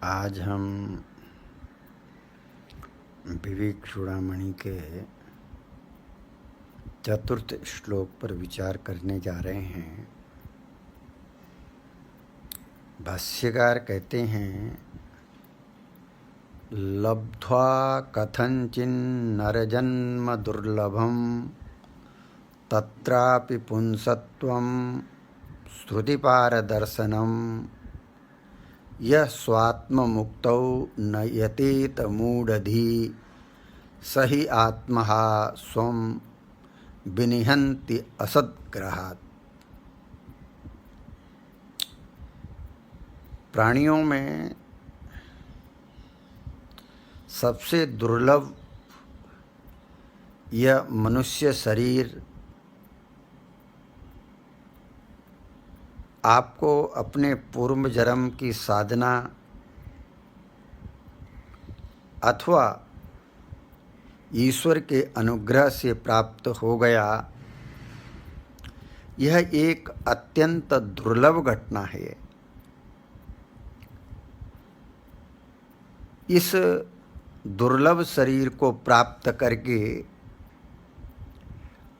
आज हम विवेक चूड़ामणि के चतुर्थ श्लोक पर विचार करने जा रहे हैं। भाष्यकार कहते हैं, लब्ध्वा कथंचिन्नरजन्म दुर्लभम तत्रापि पुंसत्वं श्रुतिपारदर्शनम यः स्वात्ममुक्तौ न यतेत मूढ़धी स हि आत्मः स्वं विनिहन्ति असद्ग्रहात्। प्राणियों में सबसे दुर्लभ यह मनुष्य शरीर आपको अपने पूर्व जन्म की साधना अथवा ईश्वर के अनुग्रह से प्राप्त हो गया। यह एक अत्यंत दुर्लभ घटना है। इस दुर्लभ शरीर को प्राप्त करके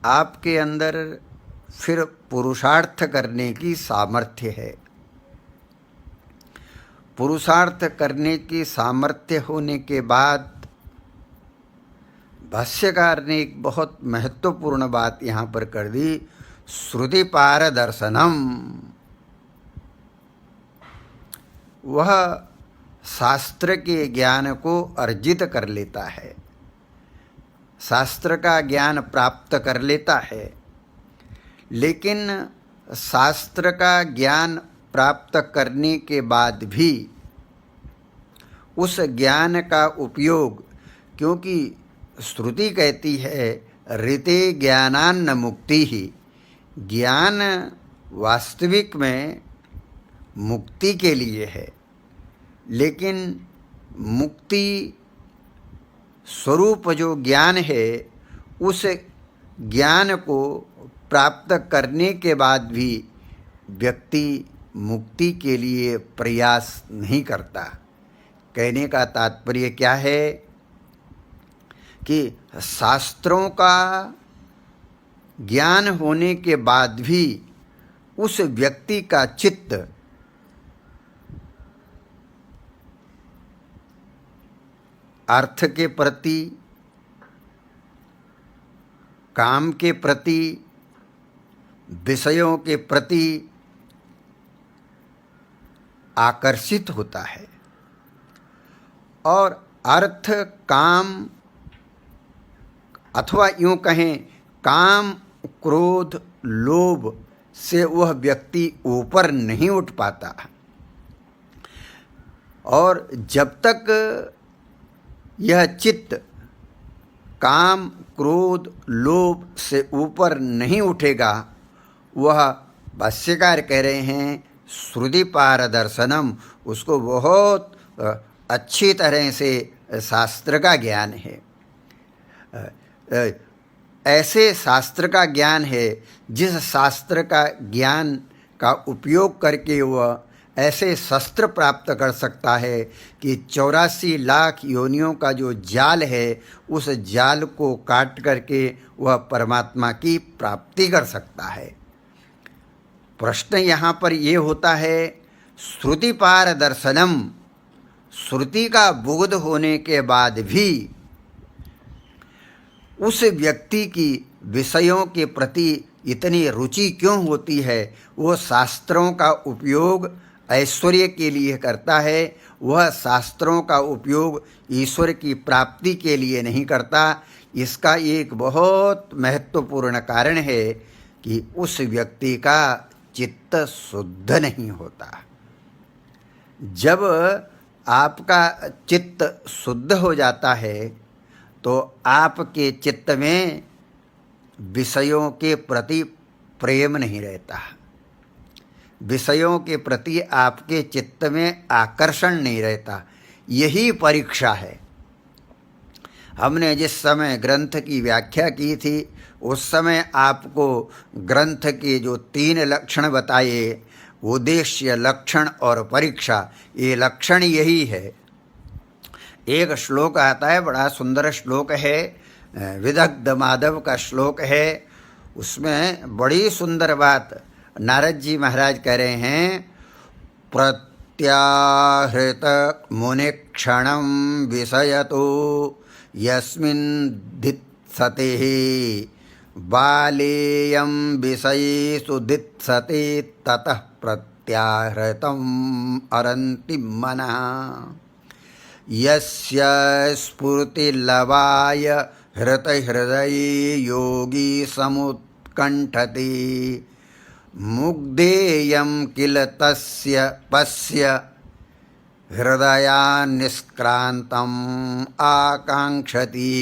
आपके अंदर फिर पुरुषार्थ करने की सामर्थ्य है। पुरुषार्थ करने की सामर्थ्य होने के बाद भाष्यकार ने एक बहुत महत्वपूर्ण बात यहाँ पर कर दी, श्रुति पारदर्शनम। वह शास्त्र के ज्ञान को अर्जित कर लेता है, शास्त्र का ज्ञान प्राप्त कर लेता है। लेकिन शास्त्र का ज्ञान प्राप्त करने के बाद भी उस ज्ञान का उपयोग, क्योंकि श्रुति कहती है ऋते ज्ञानान्न मुक्ति ही, ज्ञान वास्तविक में मुक्ति के लिए है, लेकिन मुक्ति स्वरूप जो ज्ञान है उस ज्ञान को प्राप्त करने के बाद भी व्यक्ति मुक्ति के लिए प्रयास नहीं करता। कहने का तात्पर्य क्या है कि शास्त्रों का ज्ञान होने के बाद भी उस व्यक्ति का चित्त अर्थ के प्रति, काम के प्रति, विषयों के प्रति आकर्षित होता है और अर्थ, काम अथवा यूँ कहें काम, क्रोध, लोभ से वह व्यक्ति ऊपर नहीं उठ पाता। और जब तक यह चित्त काम, क्रोध, लोभ से ऊपर नहीं उठेगा, वह भाष्यकार कह रहे हैं श्रुति पारदर्शनम, उसको बहुत अच्छी तरह से शास्त्र का ज्ञान है। ऐसे शास्त्र का ज्ञान है जिस शास्त्र का ज्ञान का उपयोग करके वह ऐसे शस्त्र प्राप्त कर सकता है कि 84 लाख योनियों का जो जाल है उस जाल को काट करके वह परमात्मा की प्राप्ति कर सकता है। प्रश्न यहाँ पर ये होता है, श्रुति पारदर्शनम, श्रुति का बोध होने के बाद भी उस व्यक्ति की विषयों के प्रति इतनी रुचि क्यों होती है? वो शास्त्रों का उपयोग ऐश्वर्य के लिए करता है, वह शास्त्रों का उपयोग ईश्वर की प्राप्ति के लिए नहीं करता। इसका एक बहुत महत्वपूर्ण कारण है कि उस व्यक्ति का चित्त शुद्ध नहीं होता। जब आपका चित्त शुद्ध हो जाता है तो आपके चित्त में विषयों के प्रति प्रेम नहीं रहता, विषयों के प्रति आपके चित्त में आकर्षण नहीं रहता। यही परीक्षा है। हमने जिस समय ग्रंथ की व्याख्या की थी उस समय आपको ग्रंथ के जो 3 लक्षण बताए उद्देश्य, लक्षण और परीक्षा, ये लक्षण यही है। एक श्लोक आता है, बड़ा सुंदर श्लोक है, विदग्ध माधव का श्लोक है। उसमें बड़ी सुंदर बात नारद जी महाराज कह रहे हैं, प्रत्याहृत मुनिक्षणं विषयतो यस्मिन् दित्सते बालेयं विषयेषु दित्सते ततः प्रत्याहृतम् अरन्ति मनः यस्य स्फूर्तिलवाय हृतहृदये योगी समुत्कण्ठते मुग्धेयं किल तस्य पश्य हृदयान्निष्क्रान्तम् आकांक्षति।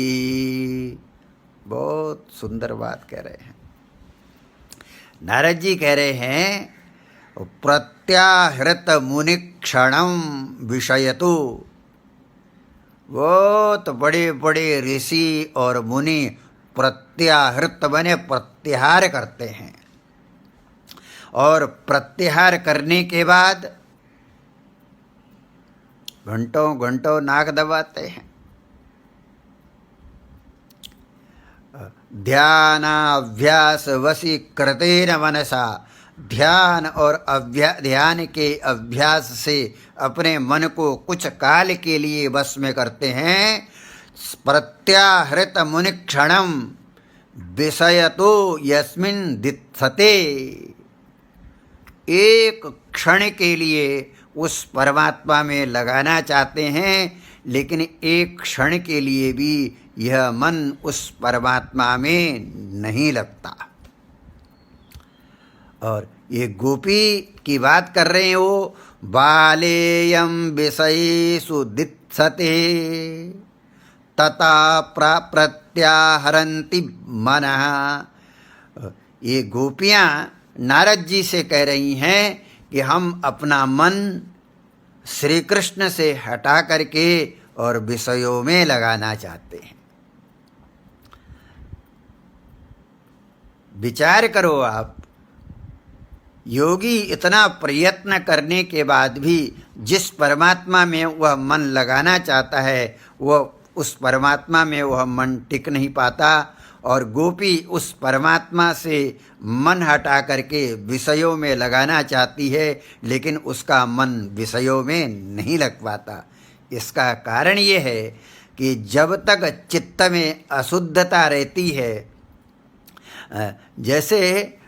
बहुत सुंदर बात कह रहे हैं नारद जी। कह रहे हैं प्रत्याहृत मुनिक्षणं विषयतो, बहुत बड़े बड़े ऋषि और मुनि प्रत्याहृत बने प्रत्याहार करते हैं, और प्रत्याहार करने के बाद घंटों घंटों नाक दबाते हैं। ध्यानाभ्यास वशीकृतेन मनसा, ध्यान और ध्यान के अभ्यास से अपने मन को कुछ काल के लिए वश में करते हैं। प्रत्याहृत मुनिक्षणम विषयतो यस्मिन् दित्सते, एक क्षण के लिए उस परमात्मा में लगाना चाहते हैं, लेकिन एक क्षण के लिए भी यह मन उस परमात्मा में नहीं लगता। और ये गोपी की बात कर रहे हैं, वो बालेयं विषयेषु दित्सते तथा प्रत्याहरन्ति मनः। ये गोपियाँ नारद जी से कह रही हैं कि हम अपना मन श्री कृष्ण से हटा करके और विषयों में लगाना चाहते हैं। विचार करो आप, योगी इतना प्रयत्न करने के बाद भी जिस परमात्मा में वह मन लगाना चाहता है, वह उस परमात्मा में वह मन टिक नहीं पाता, और गोपी उस परमात्मा से मन हटा करके विषयों में लगाना चाहती है, लेकिन उसका मन विषयों में नहीं लग पाता। इसका कारण ये है कि जब तक चित्त में अशुद्धता रहती है, जैसे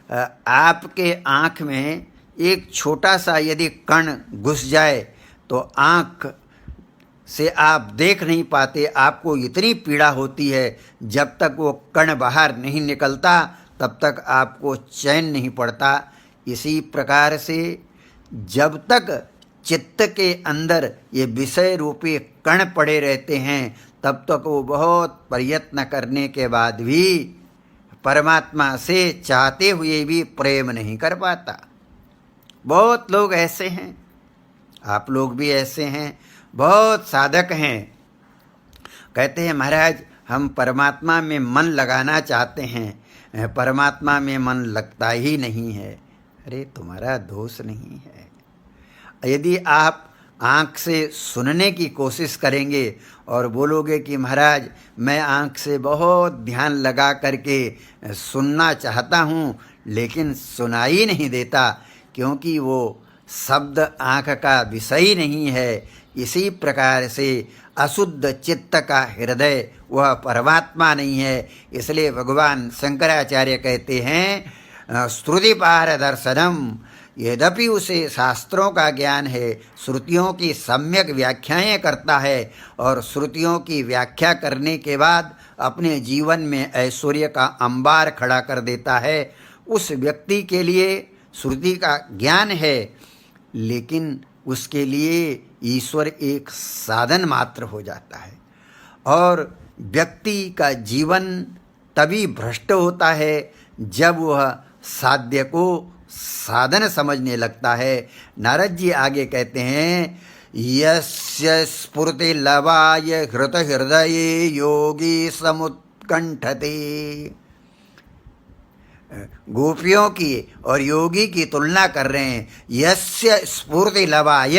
आपके आँख में एक छोटा सा यदि कण घुस जाए तो आँख से आप देख नहीं पाते, आपको इतनी पीड़ा होती है। जब तक वो कण बाहर नहीं निकलता तब तक आपको चैन नहीं पड़ता। इसी प्रकार से जब तक चित्त के अंदर ये विषय रूपी कण पड़े रहते हैं, तब तक वो बहुत प्रयत्न करने के बाद भी परमात्मा से चाहते हुए भी प्रेम नहीं कर पाता। बहुत लोग ऐसे हैं, आप लोग भी ऐसे हैं, बहुत साधक हैं, कहते हैं महाराज हम परमात्मा में मन लगाना चाहते हैं, परमात्मा में मन लगता ही नहीं है। अरे तुम्हारा दोष नहीं है। यदि आप आँख से सुनने की कोशिश करेंगे और बोलोगे कि महाराज मैं आँख से बहुत ध्यान लगा करके सुनना चाहता हूँ, लेकिन सुनाई नहीं देता, क्योंकि वो शब्द आँख का विषय नहीं है। इसी प्रकार से अशुद्ध चित्त का हृदय वह परमात्मा नहीं है। इसलिए भगवान शंकराचार्य कहते हैं श्रुति पार दर्शनम, यद्यपि उसे शास्त्रों का ज्ञान है, श्रुतियों की सम्यक व्याख्याएं करता है, और श्रुतियों की व्याख्या करने के बाद अपने जीवन में ऐश्वर्य का अंबार खड़ा कर देता है, उस व्यक्ति के लिए श्रुति का ज्ञान है, लेकिन उसके लिए ईश्वर एक साधन मात्र हो जाता है। और व्यक्ति का जीवन तभी भ्रष्ट होता है जब वह साध्य को साधन समझने लगता है। नारद जी आगे कहते हैं यस्य स्फुरति लवाय हृत हृदये योगी समुत्कंठते। गोपियों की और योगी की तुलना कर रहे हैं। यस्य स्फूर्ति लवाय,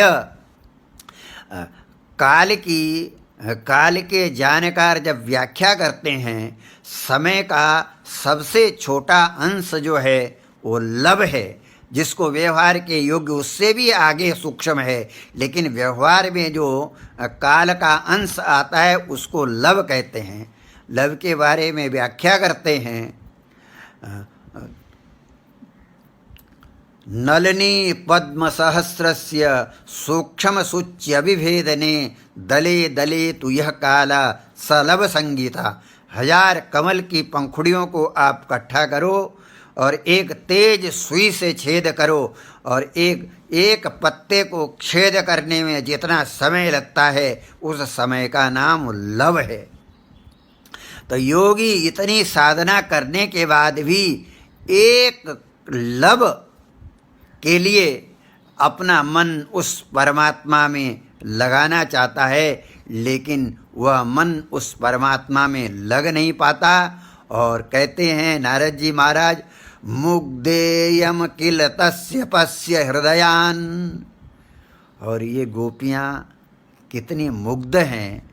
काल के जानकार जब व्याख्या करते हैं, समय का सबसे छोटा अंश जो है वो लव है, जिसको व्यवहार के योग्य उससे भी आगे सूक्ष्म है, लेकिन व्यवहार में जो काल का अंश आता है उसको लव कहते हैं। लव के बारे में व्याख्या करते हैं, नलिनी पद्म सहस्रस्य सूक्ष्म सूच्य विभेदने दले दले तु यह काला सलभ संगीता। 1000 कमल की पंखुड़ियों को आप इकट्ठा करो और एक तेज सुई से छेद करो, और एक पत्ते को छेद करने में जितना समय लगता है उस समय का नाम लव है। तो योगी इतनी साधना करने के बाद भी एक लव के लिए अपना मन उस परमात्मा में लगाना चाहता है, लेकिन वह मन उस परमात्मा में लग नहीं पाता। और कहते हैं नारद जी महाराज, मुग्धेयम किल तस्य पश्य हृदयान। और ये गोपियाँ कितनी मुग्ध हैं,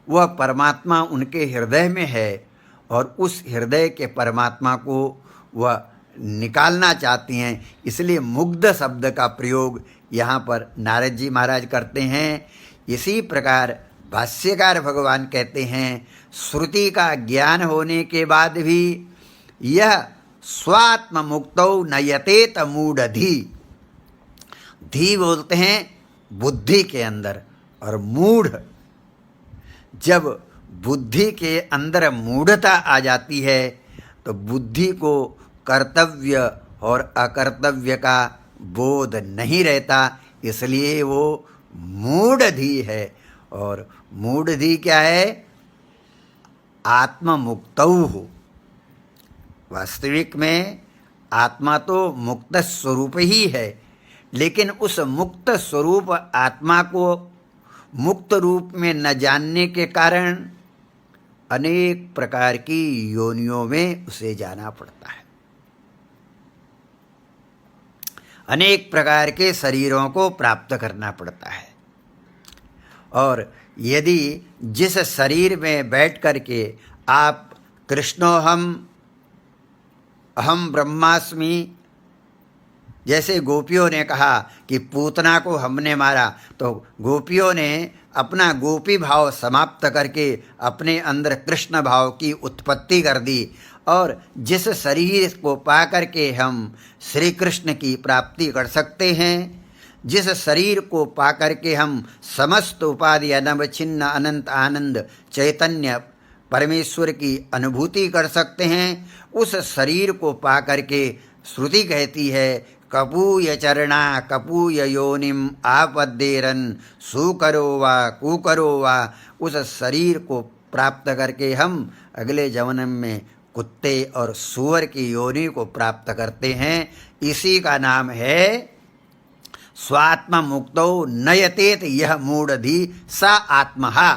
वह परमात्मा उनके हृदय में है और उस हृदय के परमात्मा को वह निकालना चाहती हैं। इसलिए मुग्ध शब्द का प्रयोग यहाँ पर नारद जी महाराज करते हैं। इसी प्रकार भाष्यकार भगवान कहते हैं, श्रुति का ज्ञान होने के बाद भी यह स्वात्म मुक्तौ नयतेत मूढ़धि। धी बोलते हैं बुद्धि के अंदर, और मूढ़, जब बुद्धि के अंदर मूढ़ता आ जाती है तो बुद्धि को कर्तव्य और अकर्तव्य का बोध नहीं रहता, इसलिए वो मूढ़धि है। और मूढ़धि क्या है? आत्ममुक्तौ। वास्तविक में आत्मा तो मुक्त स्वरूप ही है, लेकिन उस मुक्त स्वरूप आत्मा को मुक्त रूप में न जानने के कारण अनेक प्रकार की योनियों में उसे जाना पड़ता है, अनेक प्रकार के शरीरों को प्राप्त करना पड़ता है। और यदि जिस शरीर में बैठ कर के आप कृष्णोहम अहम ब्रह्मास्मि, जैसे गोपियों ने कहा कि पूतना को हमने मारा, तो गोपियों ने अपना गोपी भाव समाप्त करके अपने अंदर कृष्ण भाव की उत्पत्ति कर दी। और जिस शरीर को पा करके हम श्री कृष्ण की प्राप्ति कर सकते हैं, जिस शरीर को पा करके हम समस्त उपाधि अनवच्छिन्न अनंत आनंद चैतन्य परमेश्वर की अनुभूति कर सकते हैं, उस शरीर को पा करके श्रुति कहती है, कपूय चरणा कपूय योनिम आपद्येरन सुकरो वा कुकरो वा। उस शरीर को प्राप्त करके हम अगले जन्म में कुत्ते और सूअर की योनि को प्राप्त करते हैं। इसी का नाम है स्वात्म मुक्तो नयतेत यह मूढ़धि सा आत्महा।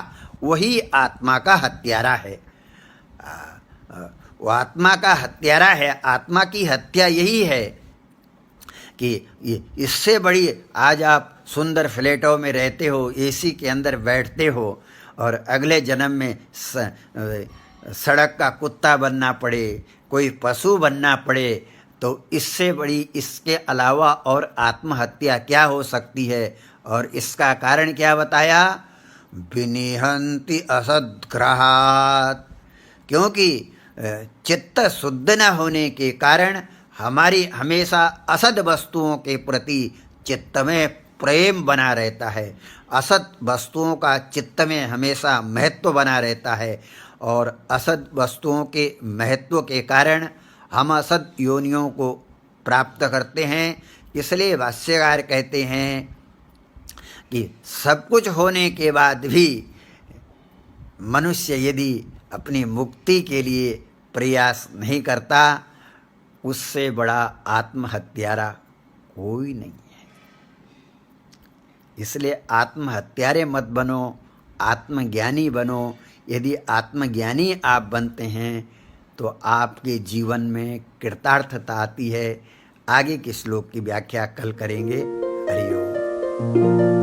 वही आत्मा का हत्यारा है, वो आत्मा का हत्यारा है। आत्मा की हत्या यही है कि इससे बड़ी, आज आप सुंदर फ्लैटों में रहते हो, एसी के अंदर बैठते हो, और अगले जन्म में सड़क का कुत्ता बनना पड़े, कोई पशु बनना पड़े, तो इससे बड़ी, इसके अलावा और आत्महत्या क्या हो सकती है? और इसका कारण क्या बताया? विनिहंति असद्ग्रहात्। क्योंकि चित्त शुद्ध न होने के कारण हमारी हमेशा असद वस्तुओं के प्रति चित्त में प्रेम बना रहता है, असत वस्तुओं का चित्त में हमेशा महत्व बना रहता है, और असद वस्तुओं के महत्व के कारण हम असद योनियों को प्राप्त करते हैं। इसलिए भाष्यकार कहते हैं कि सब कुछ होने के बाद भी मनुष्य यदि अपनी मुक्ति के लिए प्रयास नहीं करता, उससे बड़ा आत्महत्यारा कोई नहीं है। इसलिए आत्महत्यारे मत बनो, आत्मज्ञानी बनो। यदि आत्मज्ञानी आप बनते हैं तो आपके जीवन में कृतार्थता आती है। आगे के श्लोक की व्याख्या कल करेंगे। हरि ओम।